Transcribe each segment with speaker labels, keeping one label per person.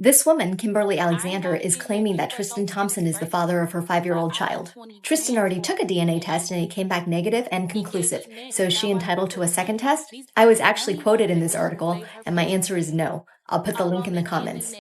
Speaker 1: This woman, Kimberly Alexander, is claiming that Tristan Thompson is the father of her 5-year-old child. Tristan already took a DNA test and it came back negative and conclusive. So is she entitled to a second test? I was actually quoted in this article, and my answer is no. I'll put the link in the comments.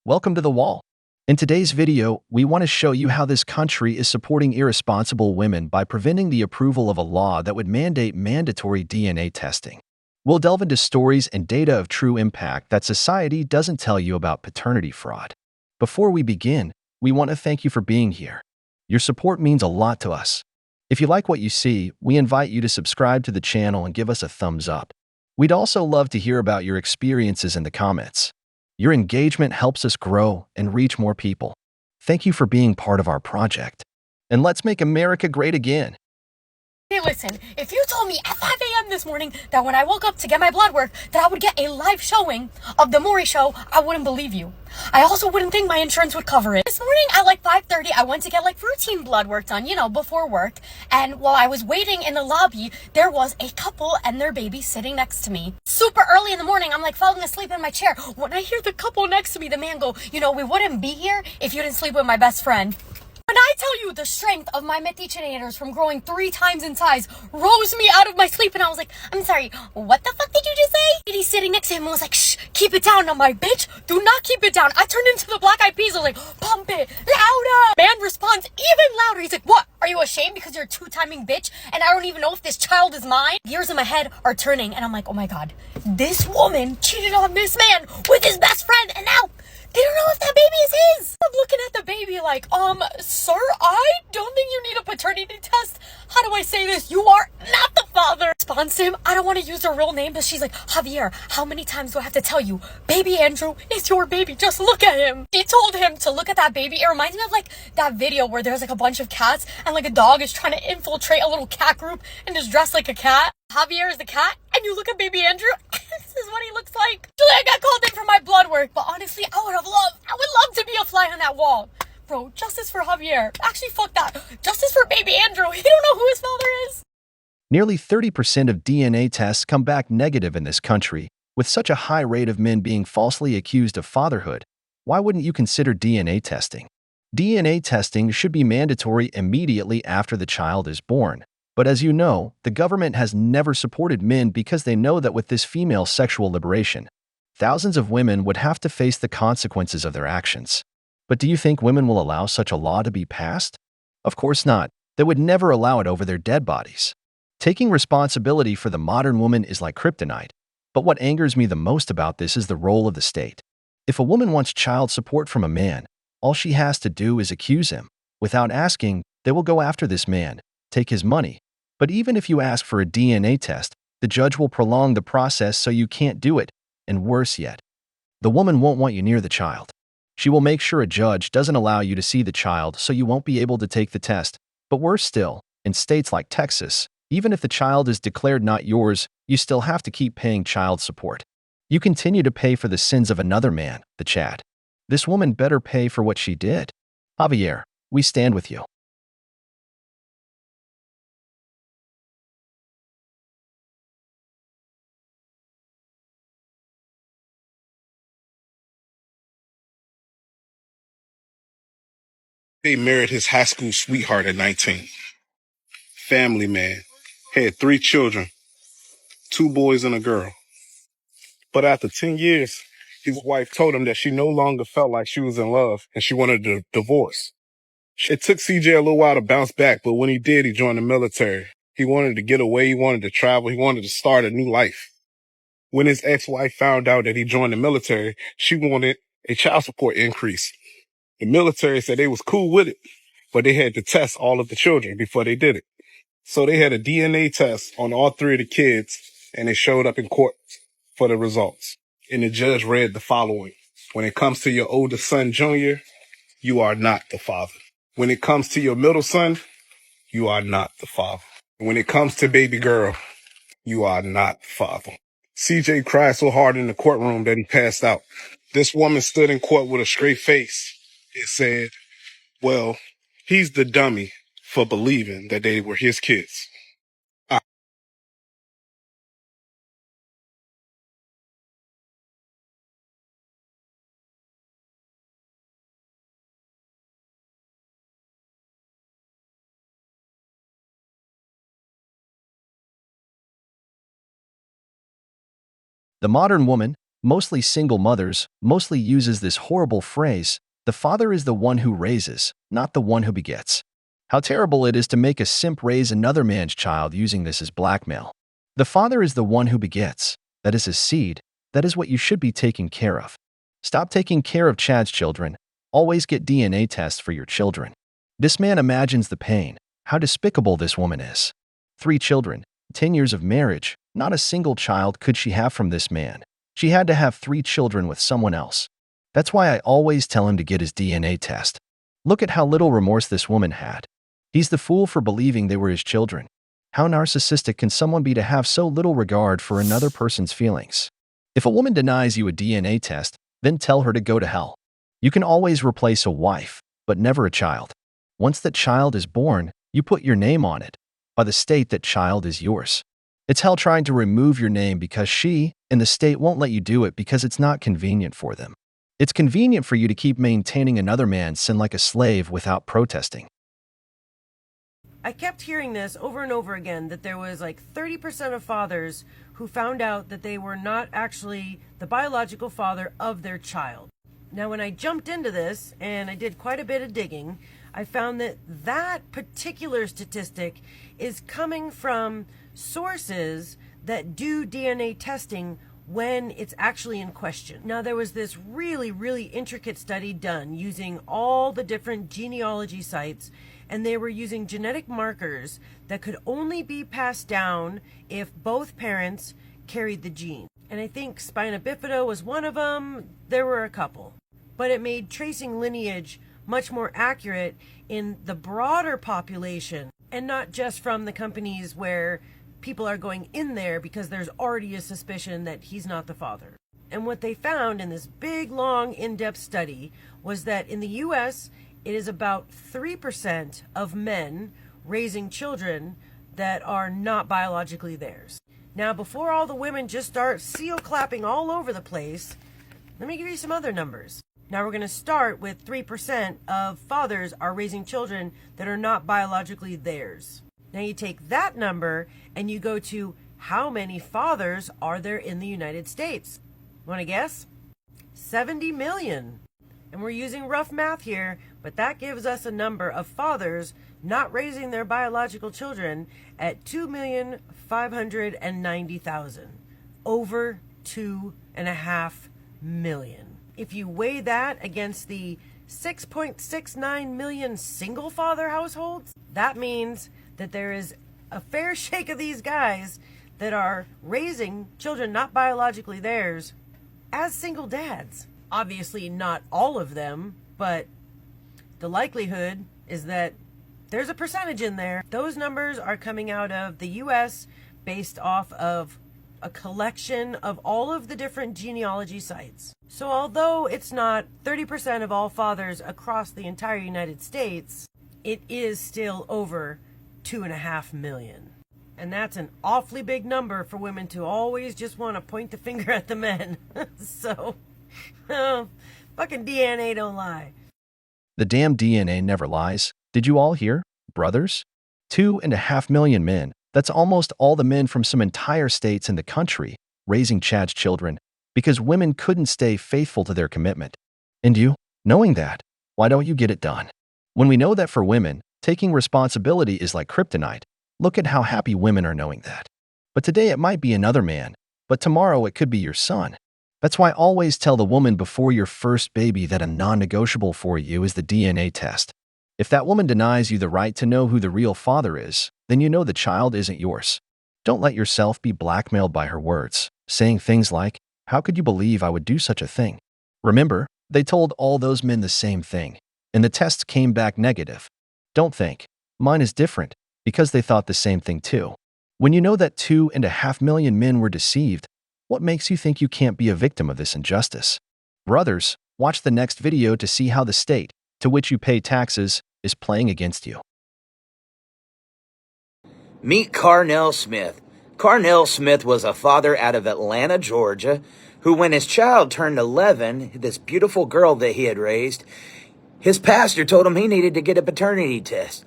Speaker 2: Welcome to The Wall. In today's video, we want to show you how this country is supporting irresponsible women by preventing the approval of a law that would mandate mandatory DNA testing. We'll delve into stories and data of true impact that society doesn't tell you about paternity fraud. Before we begin, we want to thank you for being here. Your support means a lot to us. If you like what you see, we invite you to subscribe to the channel and give us a thumbs up. We'd also love to hear about your experiences in the comments. Your engagement helps us grow and reach more people. Thank you for being part of our project. And let's make America great again.
Speaker 3: Hey, listen, if you told me at 5 a.m. this morning that when I woke up to get my blood work that I would get a live showing of The Maury Show, I wouldn't believe you. I also wouldn't think my insurance would cover it. This morning at like 5:30, I went to get like routine blood work done, before work. And while I was waiting in the lobby, there was a couple and their baby sitting next to me. Super early in the morning, I'm like falling asleep in my chair. When I hear the couple next to me, the man go, we wouldn't be here if you didn't sleep with my best friend. When I tell you the strength of my methichinators from growing 3 times in size rose me out of my sleep, and I was like, I'm sorry, what the fuck did you just say? And he's sitting next to him and was like, shh, keep it down. And I'm like, bitch, do not keep it down. I turned into the Black Eyed Peas. I was like, pump it louder. Man responds even louder. He's like, what? Are you ashamed because you're a 2-timing bitch and I don't even know if this child is mine? Gears in my head are turning and I'm like, oh my God, this woman cheated on this man with his best friend and now they don't know if that baby is his. I'm looking at the baby like, sir, I don't think you need a paternity test. How do I say this? You are not the father. Response to him, I don't want to use her real name, but she's like, Javier, how many times do I have to tell you? Baby Andrew is your baby. Just look at him. She told him to look at that baby. It reminds me of like that video where there's like a bunch of cats and like a dog is trying to infiltrate a little cat group and is dressed like a cat. Javier is the cat, and you look at baby Andrew, this is what he looks like. I got called in for my blood work, but honestly, I would love to be a fly on that wall. Bro, justice for Javier. Actually, fuck that. Justice for baby Andrew. He don't know who his father is.
Speaker 2: Nearly 30% of DNA tests come back negative in this country. With such a high rate of men being falsely accused of fatherhood, why wouldn't you consider DNA testing? DNA testing should be mandatory immediately after the child is born. But as you know, the government has never supported men because they know that with this female sexual liberation, thousands of women would have to face the consequences of their actions. But do you think women will allow such a law to be passed? Of course not. They would never allow it over their dead bodies. Taking responsibility for the modern woman is like kryptonite. But what angers me the most about this is the role of the state. If a woman wants child support from a man, all she has to do is accuse him. Without asking, they will go after this man, take his money. But even if you ask for a DNA test, the judge will prolong the process so you can't do it. And worse yet, the woman won't want you near the child. She will make sure a judge doesn't allow you to see the child so you won't be able to take the test. But worse still, in states like Texas, even if the child is declared not yours, you still have to keep paying child support. You continue to pay for the sins of another man, the Chad. This woman better pay for what she did. Javier, we stand with you.
Speaker 4: He married his high school sweetheart at 19. Family man. Had 3 children, 2 boys and a girl. But after 10 years, his wife told him that she no longer felt like she was in love and she wanted a divorce. It took CJ a little while to bounce back, but when he did, he joined the military. He wanted to get away, he wanted to travel, he wanted to start a new life. When his ex-wife found out that he joined the military, she wanted a child support increase. The military said they was cool with it, but they had to test all of the children before they did it. So they had a DNA test on all 3 of the kids, and it showed up in court for the results. And the judge read the following. When it comes to your oldest son, Junior, you are not the father. When it comes to your middle son, you are not the father. When it comes to baby girl, you are not the father. CJ cried so hard in the courtroom that he passed out. This woman stood in court with a straight face. It said, well, he's the dummy. for believing that they were his kids.
Speaker 2: The modern woman, mostly single mothers, mostly uses this horrible phrase, the father is the one who raises, not the one who begets. How terrible it is to make a simp raise another man's child using this as blackmail. The father is the one who begets, that is his seed, that is what you should be taking care of. Stop taking care of Chad's children, always get DNA tests for your children. This man imagines the pain, how despicable this woman is. 3 children, 10 years of marriage, not a single child could she have from this man. She had to have 3 children with someone else. That's why I always tell him to get his DNA test. Look at how little remorse this woman had. He's the fool for believing they were his children. How narcissistic can someone be to have so little regard for another person's feelings? If a woman denies you a DNA test, then tell her to go to hell. You can always replace a wife, but never a child. Once that child is born, you put your name on it. By the state, that child is yours. It's hell trying to remove your name because she and the state won't let you do it because it's not convenient for them. It's convenient for you to keep maintaining another man's sin like a slave without protesting.
Speaker 5: I kept hearing this over and over again, that there was like 30% of fathers who found out that they were not actually the biological father of their child. Now, when I jumped into this and I did quite a bit of digging, I found that that particular statistic is coming from sources that do DNA testing when it's actually in question. Now, there was this really intricate study done using all the different genealogy sites, and they were using genetic markers that could only be passed down if both parents carried the gene. And I think spina bifida was one of them. There were a couple. But it made tracing lineage much more accurate in the broader population, and not just from the companies where people are going in there because there's already a suspicion that he's not the father. And what they found in this big, long, in-depth study was that in the US, it is about 3% of men raising children that are not biologically theirs. Now, before all the women just start seal clapping all over the place, let me give you some other numbers. Now, we're going to start with 3% of fathers are raising children that are not biologically theirs. Now, you take that number and you go to how many fathers are there in the United States? Want to guess? 70 million. And we're using rough math here, but that gives us a number of fathers not raising their biological children at 2,590,000. Over 2.5 million. If you weigh that against the 6.69 million single father households, that means that there is a fair shake of these guys that are raising children not biologically theirs as single dads. Obviously not all of them, but the likelihood is that there's a percentage in there. Those numbers are coming out of the US based off of a collection of all of the different genealogy sites. So although it's not 30% of all fathers across the entire United States, it is still over 2.5 million. And that's an awfully big number for women to always just want to point the finger at the men. So, fucking DNA don't lie.
Speaker 2: The damn DNA never lies. Did you all hear? Brothers? 2.5 million men. That's almost all the men from some entire states in the country raising Chad's children because women couldn't stay faithful to their commitment. And you, knowing that, why don't you get it done? When we know that for women, taking responsibility is like kryptonite, look at how happy women are knowing that. But today it might be another man, but tomorrow it could be your son. That's why always tell the woman before your first baby that a non-negotiable for you is the DNA test. If that woman denies you the right to know who the real father is, then you know the child isn't yours. Don't let yourself be blackmailed by her words, saying things like, "How could you believe I would do such a thing?" Remember, they told all those men the same thing, and the tests came back negative. Don't think, mine is different, because they thought the same thing too. When you know that 2.5 million men were deceived, what makes you think you can't be a victim of this injustice? Brothers, watch the next video to see how the state, to which you pay taxes, is playing against you.
Speaker 6: Meet Carnell Smith. Carnell Smith was a father out of Atlanta, Georgia, who, when his child turned 11, this beautiful girl that he had raised, his pastor told him he needed to get a paternity test.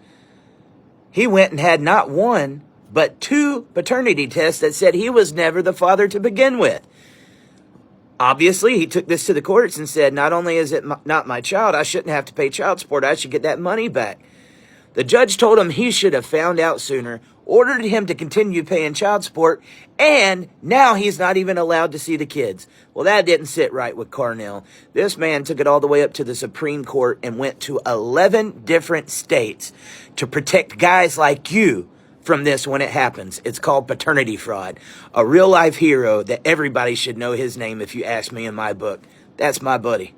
Speaker 6: He went and had not one, but 2 paternity tests that said he was never the father to begin with. Obviously, he took this to the courts and said, not only is it not my child, I shouldn't have to pay child support, I should get that money back. The judge told him he should have found out sooner, ordered him to continue paying child support, and now he's not even allowed to see the kids. Well, that didn't sit right with Carnell. This man took it all the way up to the Supreme Court and went to 11 different states to protect guys like you from this when it happens. It's called paternity fraud. A real-life hero that everybody should know his name if you ask me in my book. That's my buddy.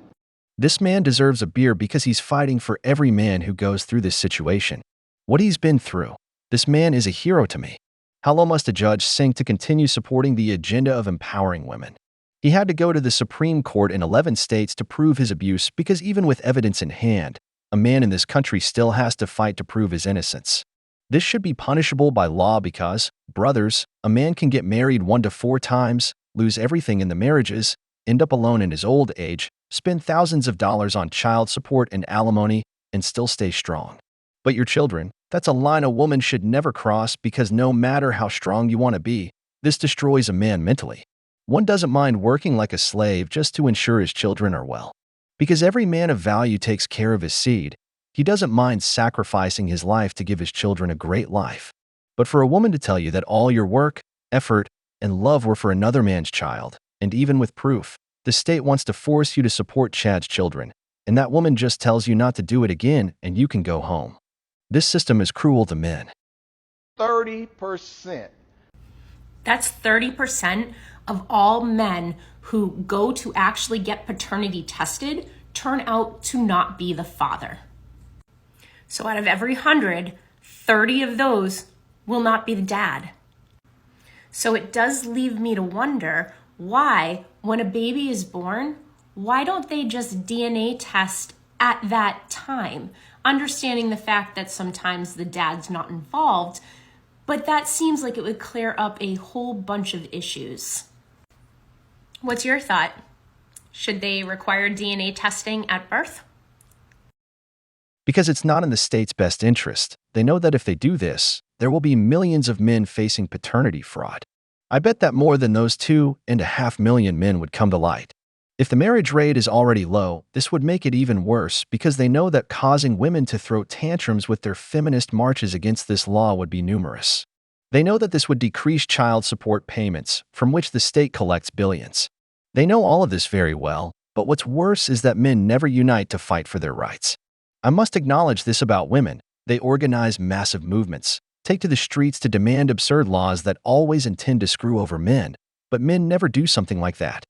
Speaker 2: This man deserves a beer because he's fighting for every man who goes through this situation. What he's been through. This man is a hero to me. How low must a judge sink to continue supporting the agenda of empowering women? He had to go to the Supreme Court in 11 states to prove his abuse because even with evidence in hand, a man in this country still has to fight to prove his innocence. This should be punishable by law because, brothers, a man can get married 1 to 4 times, lose everything in the marriages, end up alone in his old age, spend thousands of dollars on child support and alimony, and still stay strong. But your children, that's a line a woman should never cross because no matter how strong you want to be, this destroys a man mentally. One doesn't mind working like a slave just to ensure his children are well. Because every man of value takes care of his seed, he doesn't mind sacrificing his life to give his children a great life. But for a woman to tell you that all your work, effort, and love were for another man's child, and even with proof, the state wants to force you to support Chad's children, and that woman just tells you not to do it again and you can go home. This system is cruel to men.
Speaker 7: 30%.
Speaker 3: That's 30% of all men who go to actually get paternity tested turn out to not be the father. So out of every 100, 30 of those will not be the dad. So it does leave me to wonder why, when a baby is born, why don't they just DNA test at that time? Understanding the fact that sometimes the dad's not involved, but that seems like it would clear up a whole bunch of issues. What's your thought? Should they require DNA testing at birth?
Speaker 2: Because it's not in the state's best interest. They know that if they do this, there will be millions of men facing paternity fraud. I bet that more than those 2.5 million men would come to light. If the marriage rate is already low, this would make it even worse because they know that causing women to throw tantrums with their feminist marches against this law would be numerous. They know that this would decrease child support payments, from which the state collects billions. They know all of this very well, but what's worse is that men never unite to fight for their rights. I must acknowledge this about women. They organize massive movements, take to the streets to demand absurd laws that always intend to screw over men, but men never do something like that.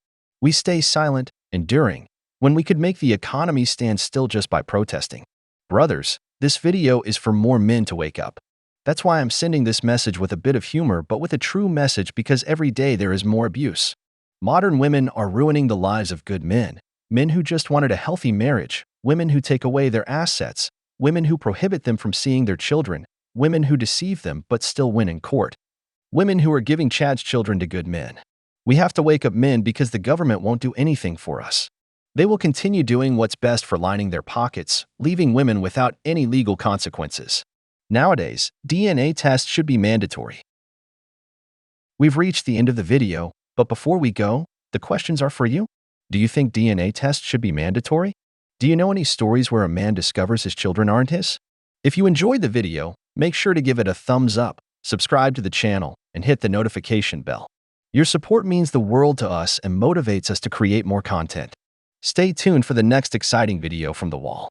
Speaker 2: We stay silent, enduring, when we could make the economy stand still just by protesting. Brothers, this video is for more men to wake up. That's why I'm sending this message with a bit of humor but with a true message because every day there is more abuse. Modern women are ruining the lives of good men, men who just wanted a healthy marriage, women who take away their assets, women who prohibit them from seeing their children, women who deceive them but still win in court, women who are giving Chad's children to good men. We have to wake up men because the government won't do anything for us. They will continue doing what's best for lining their pockets, leaving women without any legal consequences. Nowadays, DNA tests should be mandatory. We've reached the end of the video, but before we go, the questions are for you. Do you think DNA tests should be mandatory? Do you know any stories where a man discovers his children aren't his? If you enjoyed the video, make sure to give it a thumbs up, subscribe to the channel, and hit the notification bell. Your support means the world to us and motivates us to create more content. Stay tuned for the next exciting video from The Wall.